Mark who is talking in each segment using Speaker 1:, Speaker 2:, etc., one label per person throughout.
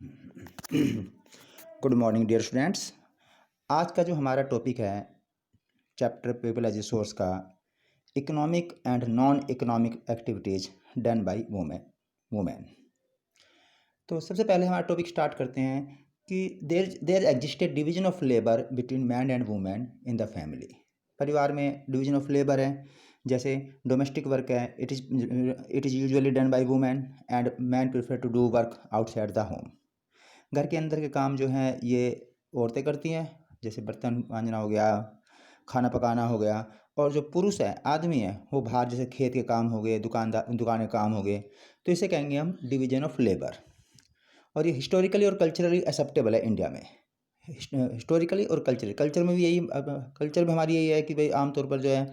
Speaker 1: Good morning dear students. आज का जो हमारा टॉपिक है chapter people as a source का economic and non economic activities done by women. तो सबसे पहले हमारा टॉपिक स्टार्ट करते हैं कि there existed division of labour between man and women in the family. परिवार में डिवीजन ऑफ लेबर है, जैसे डोमेस्टिक वर्क है, it is usually done by women and man prefer to do work outside the home. घर के अंदर के काम जो हैं ये औरतें करती हैं, जैसे बर्तन मांजना हो गया, खाना पकाना हो गया। और जो पुरुष है, आदमी है, वो बाहर जैसे खेत के काम हो गए, दुकान के काम हो गए। तो इसे कहेंगे हम डिवीजन ऑफ लेबर। और ये हिस्टोरिकली और कल्चरली एक्सेप्टेबल है इंडिया में। हिस्टोरिकली और कल्चर में भी यही, कल्चर में हमारी यही है कि भाई आमतौर पर जो है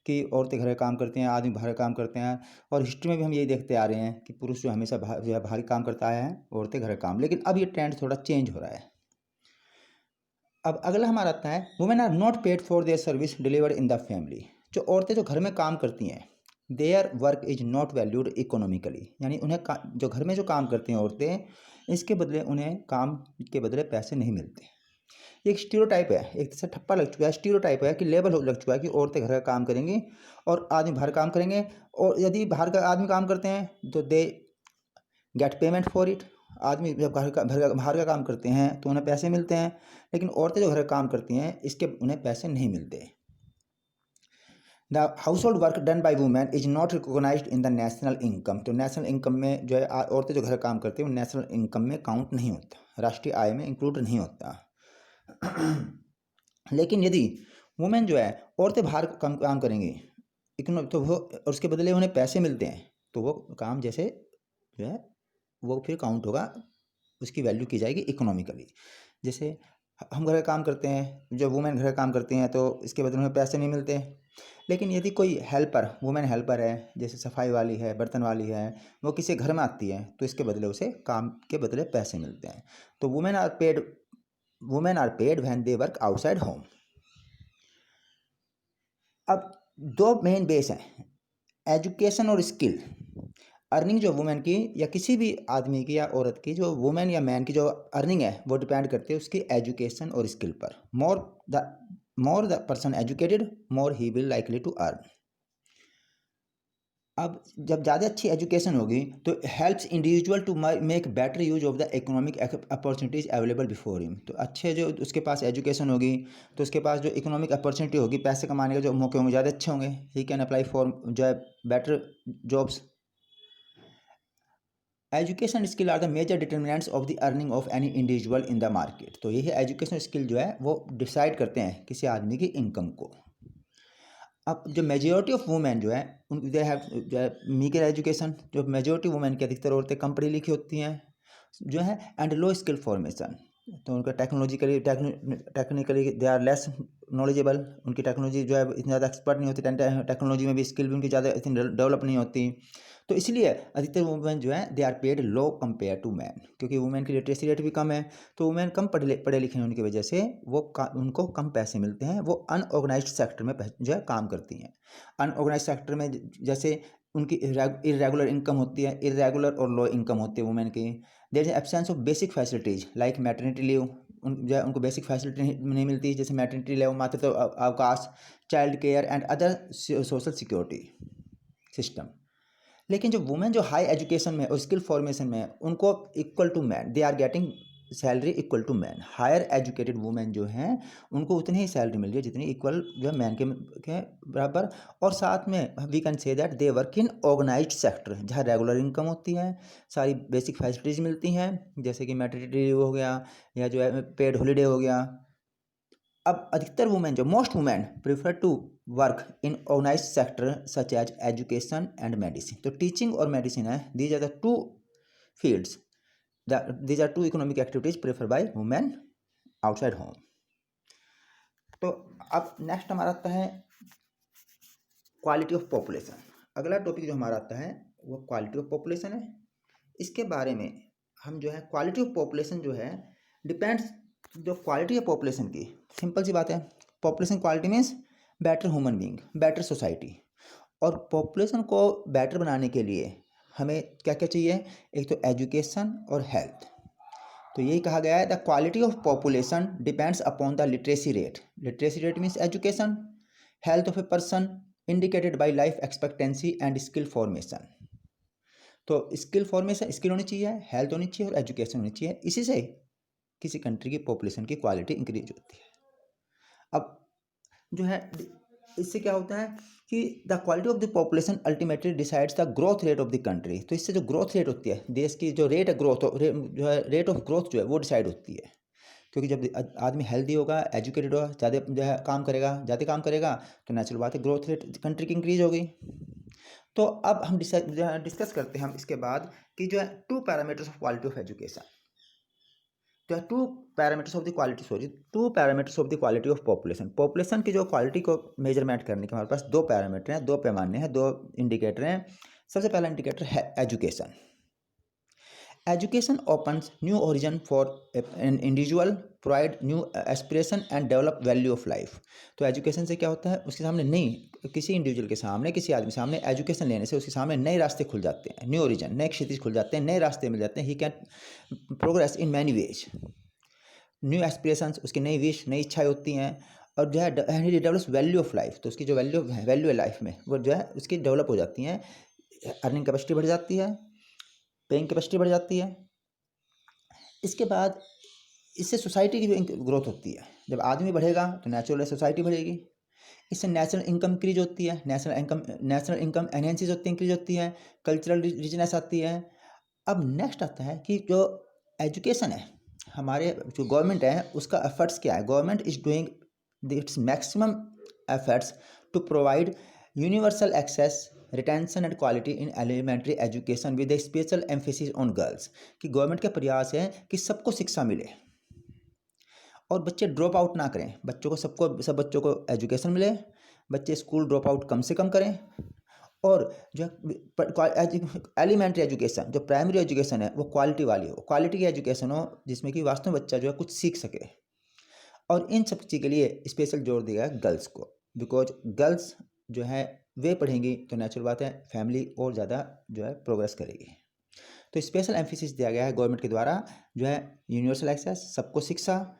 Speaker 1: कि औरतें घर का काम करती हैं, आदमी बाहर का काम करते हैं। और हिस्ट्री में भी हम यही देखते आ रहे हैं कि पुरुष जो हमेशा जो है बाहर काम करता आया है, औरतें घर का काम। लेकिन अब ये ट्रेंड थोड़ा चेंज हो रहा है। अब अगला हमारा आता है women are not paid for their service delivered in the family. जो औरतें जो घर में काम करती हैं, their work is not valued economically, यानी उन्हें जो घर में जो काम करती हैं औरतें, इसके बदले उन्हें काम के बदले पैसे नहीं मिलते। एक स्टीरियोटाइप है, एक से ठप्पा लग चुका है, स्टीरियोटाइप है कि लेबल लग चुका है कि औरतें घर का काम करेंगी और आदमी बाहर काम करेंगे। और यदि बाहर का आदमी काम करते हैं तो they get payment for it. आदमी जब बाहर का काम करते हैं तो उन्हें पैसे मिलते हैं, लेकिन औरतें जो घर का काम करती हैं इसके उन्हें पैसे नहीं मिलते। The house hold work done by women is not recognised in the national income. तो नेशनल इनकम में जो है औरतें जो घर का काम करती हैं वो नेशनल इनकम में काउंट नहीं होता, राष्ट्रीय आय में इंक्लूड नहीं होता। लेकिन यदि वुमेन जो है, औरतें बाहर काम करेंगी तो वो, और उसके बदले उन्हें पैसे मिलते हैं, तो वो काम जैसे जो है वो फिर काउंट होगा, उसकी वैल्यू की जाएगी इकोनॉमिकली। जैसे हम घर का काम करते हैं, जब वुमेन घर का काम करती हैं तो इसके बदले उन्हें पैसे नहीं मिलते। लेकिन यदि कोई हेल्पर, वुमेन हेल्पर है, जैसे सफाई वाली है, बर्तन वाली है, वो किसी घर में आती है तो इसके बदले उसे काम के बदले पैसे मिलते हैं। तो women are paid when they work outside home. अब दो मेन बेस हैं, एजुकेशन और स्किल। अर्निंग जो वुमेन की या किसी भी आदमी की या औरत की, जो वुमेन या मैन की जो अर्निंग है वो डिपेंड करती है उसकी एजुकेशन और स्किल पर। More the person educated, more he will likely to earn. अब जब ज़्यादा अच्छी एजुकेशन होगी तो helps individual to make better use of the economic opportunities available before him. तो अच्छे जो उसके पास एजुकेशन होगी तो उसके पास जो इकोनॉमिक अपॉर्चुनिटी होगी, पैसे कमाने के जो मौके होंगे ज़्यादा अच्छे होंगे। ही कैन अप्लाई फॉर जो है better jobs. Education skill are the major determinants of the earning of any individual in the market. तो यही एजुकेशन स्किल जो है वो डिसाइड करते हैं किसी आदमी की इनकम को। अब जो मेजोरिटी ऑफ वुमेन जो है उन दे हैव जो है मीगर एजुकेशन। जो मेजोरिटी वुमेन की अधिकतर औरतें कम पढ़ी लिखी होती हैं जो है, एंड लो स्किल फॉर्मेशन। तो उनका technically they are less knowledgeable. उनकी टेक्नोलॉजी जो है इतनी ज़्यादा एक्सपर्ट नहीं होती, टेक्नोलॉजी में भी स्किल भी उनकी ज़्यादा इतनी डेवलप नहीं होती। तो इसलिए अधिकतर वुमेन जो है they are paid low compare to man, क्योंकि वुमेन की लिटरेसी रेट भी कम है। तो वुमेन कम पढ़े लिखे होने की वजह से उनको कम पैसे मिलते हैं। वो अनऑर्गेनाइज्ड सेक्टर में जो है काम करती हैं। अनऑर्गेनाइज्ड सेक्टर में जैसे उनकी इरेगुलर इनकम होती है, इरेगुलर और लो इनकम होती है वुमेन की। There is absence of basic facilities like maternity leave. जो है उनको बेसिक फैसिलिटी नहीं मिलती, जैसे मैटरनिटी लीव, मातृत्व अवकाश, child care and other social security system. लेकिन जो वुमेन जो हाई एजुकेशन में और स्किल फॉर्मेशन में है, उनको equal to man they are getting salary equal to man. Higher educated women जो हैं उनको उतनी ही सैलरी मिल रही है जितनी इक्वल जो है मैन के बराबर। और साथ में we can say that they work in organized sector, जहाँ रेगुलर इनकम होती है, सारी बेसिक फैसिलिटीज़ मिलती हैं, जैसे कि मैटरनिटी लीव हो गया या जो है पेड हॉलीडे हो गया। अब अधिकतर वुमेन जो most women prefer to work in organized sector such as education and medicine. तो टीचिंग और मेडिसिन है, these are the two fields, these are two economic activities prefer by women outside home. तो अब next हमारा आता है quality of population. अगला topic जो हमारा आता है वो क्वालिटी ऑफ पॉपुलेशन है। इसके बारे में हम जो है क्वालिटी ऑफ पॉपुलेशन जो है डिपेंड्स, जो क्वालिटी है पॉपुलेशन की, सिंपल सी बात है, population quality means better human being, better society. और पॉपुलेशन को बेटर बनाने के लिए हमें क्या क्या चाहिए, एक तो एजुकेशन और हेल्थ। तो यही कहा गया है, the quality of population depends upon the literacy rate. Literacy rate means education, health of a person indicated by life expectancy and skill formation. तो स्किल फॉर्मेशन, स्किल होनी चाहिए, हेल्थ होनी चाहिए और एजुकेशन होनी चाहिए। इसी से किसी कंट्री की पॉपुलेशन की क्वालिटी इंक्रीज होती है। अब जो है इससे क्या होता है कि the quality of the population ultimately decides the growth rate of the country. तो इससे जो ग्रोथ रेट होती है देश की, जो रेट है ग्रोथ जो है रेट ऑफ ग्रोथ जो है वो डिसाइड होती है। क्योंकि जब आदमी हेल्दी होगा, एजुकेटेड होगा, ज़्यादा जो है ज़्यादा काम करेगा, तो नेचुरल बात है ग्रोथ रेट कंट्री की इंक्रीज होगी। तो अब हम डिस्कस करते हैं हम इसके बाद कि जो है two parameters of quality of education. तो two parameters of the quality of population. Population की जो क्वालिटी को मेजरमेंट करने के हमारे पास दो पैरामीटर हैं, दो पैमाने हैं, दो इंडिकेटर हैं। सबसे पहला इंडिकेटर है education. Education opens new origin for an individual, provide new aspiration and develop value of life. तो एजुकेशन से क्या होता है, उसके सामने नई, किसी इंडिविजुअल के सामने, किसी आदमी सामने एजुकेशन लेने से उसके सामने नए रास्ते खुल जाते हैं, न्यू ओरिजन, नए क्षितिज खुल जाते हैं, नए रास्ते मिल जाते हैं। He can progress in many ways, new aspirations, उसकी नई विश, नई इच्छाएं होती हैं। और जो है डेवलप्स वैल्यू ऑफ लाइफ, तो उसकी जो वैल्यू है लाइफ में वो जो है उसकी डेवलप हो जाती हैं। अर्निंग कैपेसिटी बढ़ जाती है, पेइंग कैपेसिटी बढ़ जाती है। इसके बाद इससे सोसाइटी की भी ग्रोथ होती है। जब आदमी बढ़ेगा तो नेचुरल सोसाइटी बढ़ेगी। इससे नेशनल इनकम इंक्रीज होती है, नेशनल इनकम एनहेंसिस होती है, इंक्रीज होती है, कल्चरल रिचनेस आती है। अब नेक्स्ट आता है कि जो एजुकेशन है, हमारे जो गवर्नमेंट है उसका एफर्ट्स क्या है। Government is doing its maximum efforts to provide universal access, retention and quality in elementary education with a special emphasis on girls. कि गवर्नमेंट का प्रयास है कि सबको शिक्षा मिले और बच्चे ड्रॉप आउट ना करें, बच्चों को सब बच्चों को एजुकेशन मिले, बच्चे स्कूल ड्रॉप आउट कम से कम करें। और जो एलिमेंट्री एजुकेशन, जो प्राइमरी एजुकेशन है वो क्वालिटी वाली हो, क्वालिटी की एजुकेशन हो जिसमें कि वास्तव में बच्चा जो है कुछ सीख सके। और इन सब चीज़ के लिए स्पेशल जोर दिया है गर्ल्स को, बिकॉज गर्ल्स जो है वे पढ़ेंगी तो नेचुरल बात है फैमिली और ज़्यादा जो है प्रोग्रेस करेगी। तो स्पेशल एम्फेसिस दिया गया है गवर्नमेंट के द्वारा, जो है यूनिवर्सल एक्सेस, सबको शिक्षा,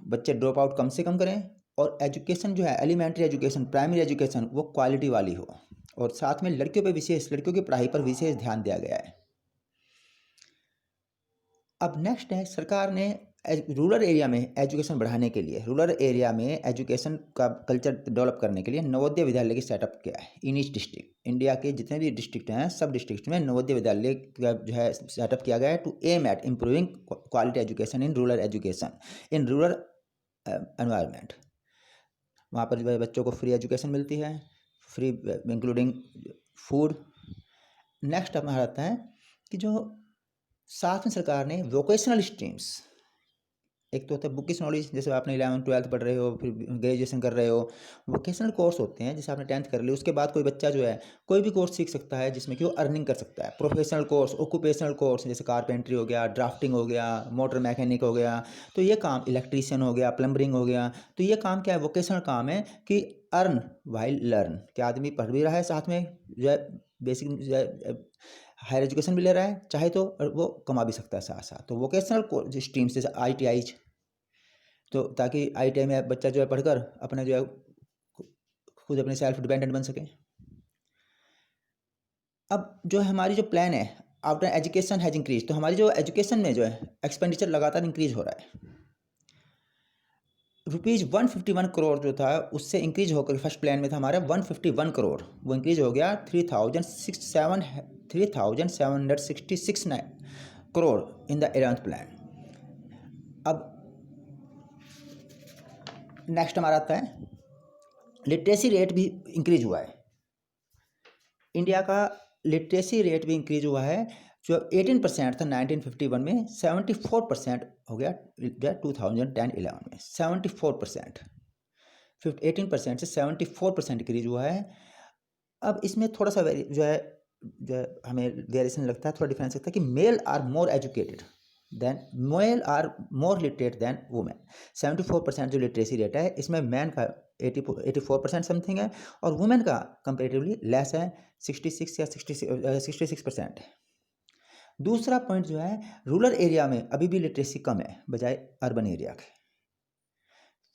Speaker 1: बच्चे ड्रॉप आउट कम से कम करें, और एजुकेशन जो है एलिमेंट्री एजुकेशन, प्राइमरी एजुकेशन वो क्वालिटी वाली हो। और साथ में लड़कियों की पढ़ाई पर विशेष ध्यान दिया गया है। अब नेक्स्ट है, सरकार ने रूरल एरिया में एजुकेशन बढ़ाने के लिए, रूरल एरिया में एजुकेशन का कल्चर डेवलप करने के लिए नवोदय विद्यालय की सेटअप किया है इन ईच डिस्ट्रिक्ट। इंडिया के जितने भी डिस्ट्रिक्ट हैं सब डिस्ट्रिक्ट में नवोदय विद्यालय का जो है सेटअप किया गया है to aim at improving quality education in rural education in rural environment. वहाँ पर जो है बच्चों को फ्री एजुकेशन मिलती है, फ्री इंक्लूडिंग फूड। नेक्स्ट हमारा आता है कि जो साथ में सरकार ने वोकेशनल स्ट्रीम्स, एक तो होता है बुकिश नॉलेज, जैसे आपने 11th-12th पढ़ रहे हो, फिर ग्रेजुएशन कर रहे हो। वोकेशनल कोर्स होते हैं जैसे आपने 10th कर लिया, उसके बाद कोई बच्चा जो है कोई भी कोर्स सीख सकता है जिसमें कि वो अर्निंग कर सकता है। प्रोफेशनल कोर्स, ऑक्यूपेशनल कोर्स, जैसे कारपेंट्री हो गया, ड्राफ्टिंग हो गया, मोटर मैकेनिक हो गया, तो ये काम, इलेक्ट्रीशियन हो गया, प्लम्बरिंग हो गया, तो ये काम क्या है, वोकेशनल काम है कि अर्न वाइल लर्न, कि आदमी पढ़ भी रहा है साथ में जो है बेसिक जो है हायर एजुकेशन भी ले रहा है चाहे तो, और वो कमा भी सकता है साथ साथ। तो वोकेशनल स्ट्रीम्स जैसे ITIs, तो ताकि ITI में बच्चा जो है पढ़कर अपने जो है खुद अपने सेल्फ डिपेंडेंट बन सके। अब जो है हमारी जो प्लान है आफ्टर एजुकेशन हैज इंक्रीज, तो हमारी जो एजुकेशन में जो है एक्सपेंडिचर लगातार इंक्रीज हो रहा है। ₹151 करोड़ जो था उससे इंक्रीज होकर, फर्स्ट प्लान में था हमारा 151 करोड़, वो इंक्रीज हो गया 3,766 crore in the 11th plan. अब नेक्स्ट हमारा आता है लिटरेसी रेट भी इंक्रीज हुआ है। इंडिया का लिटरेसी रेट भी इंक्रीज हुआ है, जो 18% था 1951 में, 74% हो गया 2010-11 में। 74%, 18% से 74% इंक्रीज हुआ है। अब इसमें थोड़ा सा जो है हमें वेरिएशन लगता है, थोड़ा डिफरेंस लगता है कि male are more educated literate than women. 74% जो लिटरेसी रेट है इसमें मैन का 84% समथिंग है और वुमेन का कंपेरेटिवली लेस है, 66 या 66% है। दूसरा पॉइंट जो है, रूरल एरिया में अभी भी लिटरेसी कम है बजाय अर्बन एरिया के।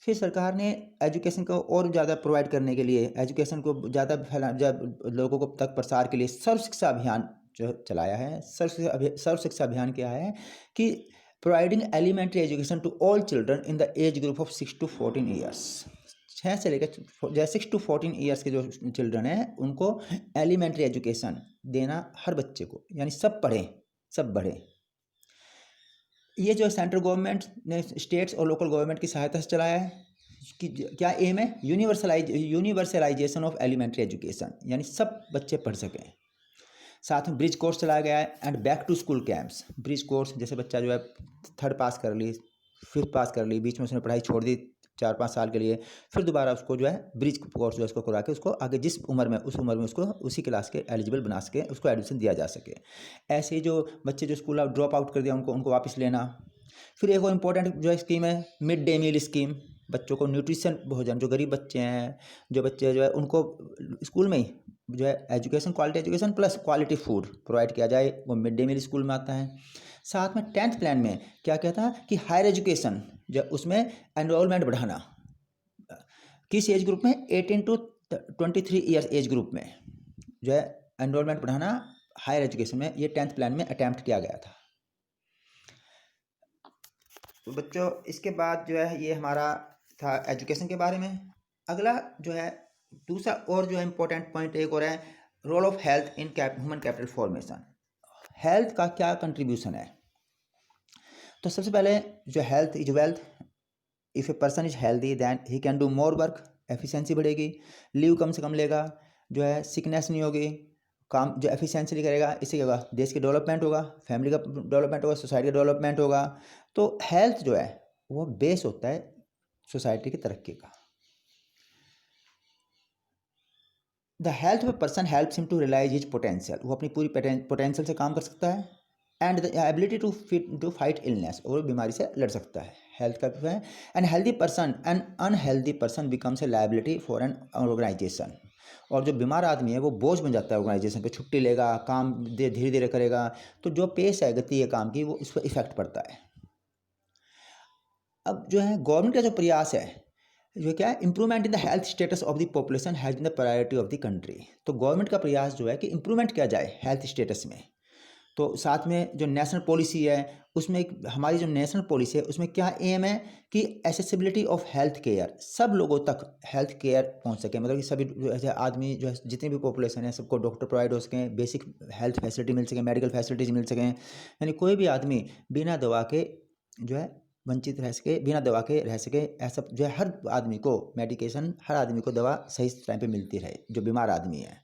Speaker 1: फिर सरकार ने एजुकेशन को और ज़्यादा प्रोवाइड करने के लिए, एजुकेशन को ज़्यादा लोगों को तक प्रसार के लिए सर्व शिक्षा अभियान जो चलाया है। सर्व शिक्षा अभियान क्या है कि providing elementary education to all children in the age group of 6 to 14 years. 6 से लेकर जो 6 to 14 ईयर्स के जो चिल्ड्रन हैं उनको एलिमेंट्री एजुकेशन देना हर बच्चे को, यानी सब पढ़ें सब बढ़ें। ये जो सेंट्रल गवर्नमेंट ने स्टेट्स और लोकल गवर्नमेंट की सहायता से चलाया है कि क्या एम है, यूनिवर्सलाइजेशन ऑफ एलिमेंट्री एजुकेशन, यानी सब बच्चे पढ़ सकें। साथ में ब्रिज कोर्स चलाया गया है and back to school camps. Bridge course जैसे बच्चा जो है 3rd पास कर ली, 5th पास कर ली, बीच में उसने पढ़ाई छोड़ दी 4-5 साल के लिए, फिर दोबारा उसको जो है ब्रिज कोर्स जो है उसको करा के उसको आगे जिस उम्र में उस उम्र में उसको उसी क्लास के एलिजिबल बना सके, उसको एडमिशन दिया जा सके। ऐसे ही जो बच्चे जो स्कूल ड्रॉप आउट कर दिया उनको वापस लेना। फिर एक और इम्पोर्टेंट जो स्कीम है मिड डे मील स्कीम, बच्चों को न्यूट्रिशन भोजन, जो गरीब बच्चे हैं, जो बच्चे जो है उनको स्कूल में ही जो है education, quality education plus quality food provide किया जाए, वो मिड डे मील स्कूल में आता है। साथ में 10th प्लान में क्या कहता है कि हायर एजुकेशन जो उसमें एनरोलमेंट बढ़ाना, किस एज ग्रुप में, 18 to 23 ईयर्स एज ग्रुप में जो है एनरोलमेंट बढ़ाना हायर एजुकेशन में, ये 10th प्लान में अटैम्प्ट किया गया था। तो बच्चों इसके बाद जो है ये हमारा था एजुकेशन के बारे में। अगला जो है दूसरा और जो है इम्पोर्टेंट पॉइंट एक और है, role of health in human capital formation. Health का क्या कंट्रीब्यूशन है? तो सबसे पहले जो health is wealth, if a person is healthy then he can do more work, efficiency बढ़ेगी, लीव कम से कम लेगा, जो है सिकनेस नहीं होगी, काम जो एफिशिएंसी करेगा, इससे क्या होगा, देश की डेवलपमेंट होगा, फैमिली का डेवलपमेंट होगा, सोसाइटी का डेवलपमेंट होगा। तो हेल्थ जो है वो बेस होता है सोसाइटी की तरक्की का। The health of a person helps him to realize his potential, वो अपनी पूरी पोटेंशियल से काम कर सकता है, and the ability to fight illness, और बीमारी से लड़ सकता है। हेल्थ का है। And healthy person and unhealthy person becomes a liability for an organization, और जो बीमार आदमी है वो बोझ बन जाता है ऑर्गेनाइजेशन पे, छुट्टी लेगा, काम धीरे धीरे करेगा, तो जो पेस है गति है काम की वो उस पर इफेक्ट पड़ता है। अब जो है गवर्नमेंट का जो प्रयास है जो क्या है, improvement in the health status of the population has been the priority of the country. तो गवर्नमेंट का प्रयास जो है कि इंप्रूवमेंट किया जाए हेल्थ स्टेटस में। तो साथ में जो नेशनल पॉलिसी है उसमें हमारी जो नेशनल पॉलिसी है उसमें क्या एम है कि एसेसिबिलिटी ऑफ हेल्थ केयर, सब लोगों तक हेल्थ केयर पहुंच सके, मतलब कि सभी ऐसे आदमी जो है जितनी भी पॉपुलेशन है सबको डॉक्टर प्रोवाइड हो सकें, बेसिक हेल्थ फैसिलिटी मिल सके, मेडिकल फैसिलिटीज मिल सकें, यानी कोई भी आदमी बिना दवा के जो है वंचित रह सके, बिना दवा के रह सके, ऐसा जो है हर आदमी को मेडिकेशन, हर आदमी को दवा सही टाइम पे मिलती रहे जो बीमार आदमी है।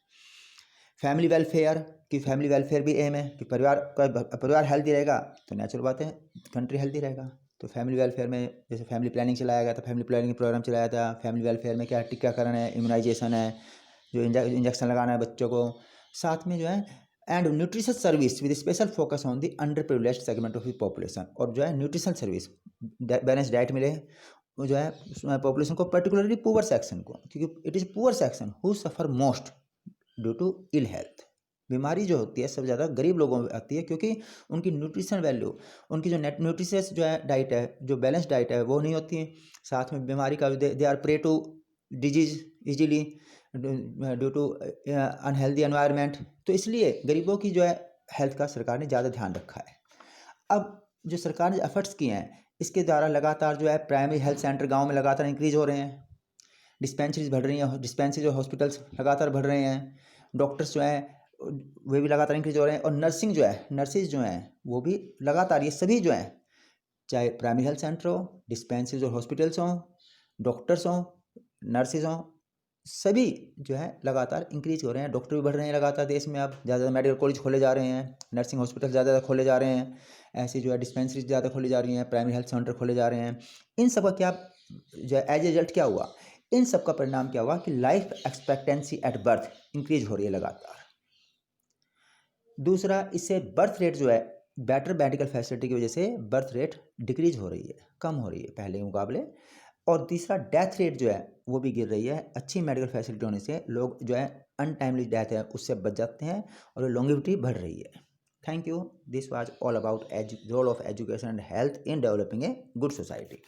Speaker 1: फैमिली वेलफेयर की, फैमिली वेलफेयर भी एम है कि परिवार हेल्दी रहेगा तो नेचुरल बात है कंट्री हेल्दी रहेगा। तो फैमिली वेलफेयर में जैसे फैमिली प्लानिंग चलाया गया था, फैमिली प्लानिंग प्रोग्राम चलाया था। फैमिली वेलफेयर में क्या टीकाकरण है, इम्यूनाइजेशन है, जो इंजेक्शन लगाना है बच्चों को। साथ में जो है and nutrition service with special focus on the under privileged segment of the population, और जो है न्यूट्रिशन सर्विस बैलेंस डाइट मिले वो जो है पॉपुलेशन को, पर्टिकुलरली पुअर सेक्शन को, क्योंकि it is poor section who suffer most due to ill health. बीमारी जो होती है सबसे ज़्यादा गरीब लोगों में आती है क्योंकि उनकी न्यूट्रिशन वैल्यू, उनकी जो नेट न्यूट्रिशियस जो है डाइट है, जो बैलेंस डाइट है वो नहीं होती है। साथ में बीमारी का they are prey to disease easily due to unhealthy environment. तो इसलिए गरीबों की जो है हेल्थ का सरकार ने ज़्यादा ध्यान रखा है। अब जो सरकार ने एफर्ट्स किए हैं इसके द्वारा लगातार जो है प्राइमरी हेल्थ सेंटर गाँव में लगातार इंक्रीज हो रहे हैं, डिस्पेंसरीज बढ़ रही हैं, डिस्पेंसरीज और हॉस्पिटल्स लगातार बढ़ रहे हैं, डॉक्टर्स जो हैं वे भी लगातार इंक्रीज हो रहे हैं, और नर्सिंग जो है, नर्सिस जो हैं वो भी लगातार, ये सभी जो हैं चाहे प्राइमरी हेल्थ सेंटर हो, डिस्पेंसरीज और हॉस्पिटल्स हों, डॉक्टर्स हों, नर्सिस हों, सभी जो है लगातार इंक्रीज हो रहे हैं। डॉक्टर भी बढ़ रहे हैं लगातार देश में, अब ज़्यादा मेडिकल कॉलेज खोले जा रहे हैं, नर्सिंग हॉस्पिटल ज़्यादा खोले जा रहे हैं, ऐसी जो है डिस्पेंसरीज ज़्यादा खोली जा रही हैं, प्राइमरी हेल्थ सेंटर खोले जा रहे हैं। इन सब का क्या जो है एज ए रिजल्ट क्या हुआ, इन सब का परिणाम क्या हुआ कि life expectancy at birth increase हो रही है लगातार। दूसरा, इससे बर्थ रेट जो है बेटर मेडिकल फैसिलिटी की वजह से बर्थ रेट डिक्रीज हो रही है, कम हो रही है पहले के मुकाबले। और तीसरा, डेथ रेट जो है वो भी गिर रही है, अच्छी मेडिकल फैसिलिटी होने से लोग जो है अनटाइमली डेथ है उससे बच जाते हैं और लॉन्गेविटी बढ़ रही है। Thank you. This was all about role of education and health in developing a good society.